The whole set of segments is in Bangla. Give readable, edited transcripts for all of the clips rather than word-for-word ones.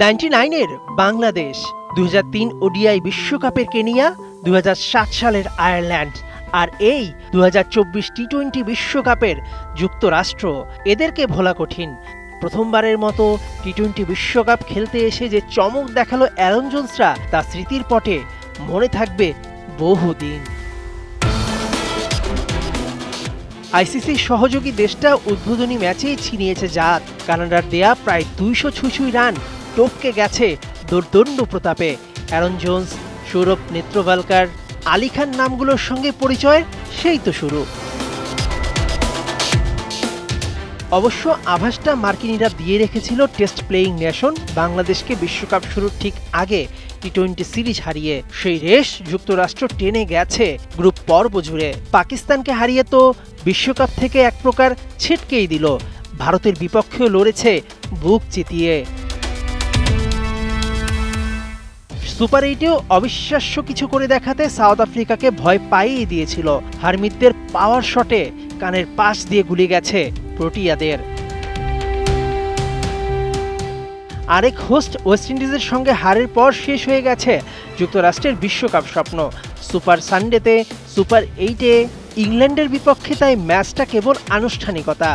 99-এর বাংলাদেশ, 2003 ওডিআই বিশ্বকাপের কেনিয়া, 2007 সালের আয়ারল্যান্ড আর এই 2024 টি-20 বিশ্বকাপের যুক্তরাষ্ট্র, এদেরকে ভোলা কঠিন। প্রথমবারের মতো টি-20 বিশ্বকাপ খেলতে এসে যে চমক দেখালো অ্যারন জোন্সরা, তা স্মৃতির পটে মনে থাকবে বহুদিন। আইসিসির সহযোগী দেশটা উদ্বোধনী ম্যাচেই ছিনিয়েছে জাত। কানাডার দেয়া প্রায় 200 রান টপকে গেছে দোর্দণ্ড প্রতাপে। অ্যারন জোন্স, সৌরভ নেত্রভালকার, আলী খান নামগুলোর সঙ্গে পরিচয়ের সেই তো শুরু। অবশ্য আভাসটা মার্কিনীরা দিয়ে রেখেছিল টেস্ট প্লেয়িং নেশন বাংলাদেশকে বিশ্বকাপ শুরুর ঠিক আগে টি-20 সিরিজ হারিয়ে। সেই রেশ যুক্তরাষ্ট্র টেনে গেছে গ্রুপ পর্ব জুড়ে। পাকিস্তানকে হারিয়ে তো বিশ্বকাপ থেকে এক প্রকার ছিটকেই দিল। ভারতের বিপক্ষেও লড়েছে বুক চিতিয়ে। সুপার 8-এও অবিশ্বাস্য কিছু করে দেখাতে সাউথ আফ্রিকাকে ভয় পাইয়ে দিয়েছিল। হারমিতদের পাওয়ার শটে কানের পাশ দিয়ে গুলি গেছে প্রোটিয়াদের। আরেক হোস্ট ওয়েস্ট ইন্ডিজের সঙ্গে হারের পর শেষ হয়ে গেছে যুক্তরাষ্ট্রের বিশ্বকাপ স্বপ্ন। সুপার সানডেতে, সুপার 8-এ ইংল্যান্ডের বিপক্ষে তাই ম্যাচটা কেবল আনুষ্ঠানিকতা।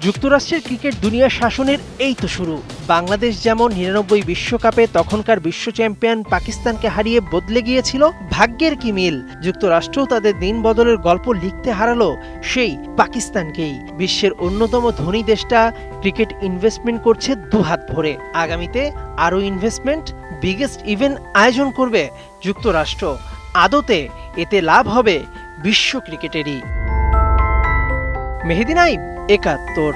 যুক্তরাষ্ট্রের ক্রিকেট দুনিয়া শাসনের এই তো শুরু। বাংলাদেশ যেমন 99 বিশ্বকাপে তখনকার বিশ্ব চ্যাম্পিয়ন পাকিস্তানকে হারিয়ে বদলে গিয়েছিল, ভাগ্যের কি মিল, যুক্তরাষ্ট্রও তাদের দিন বদলের গল্প লিখতে হারালো সেই পাকিস্তানকেই। বিশ্বের অন্যতম ধনী দেশটা ক্রিকেট ইনভেস্টমেন্ট করছে দুহাত ভরে। আগামীতে আরও ইনভেস্টমেন্ট, বিগেস্ট ইভেন্ট আয়োজন করবে যুক্তরাষ্ট্র। আদতে এতে লাভ হবে বিশ্ব ক্রিকেটেরই। মেহেদী নাইম, 71।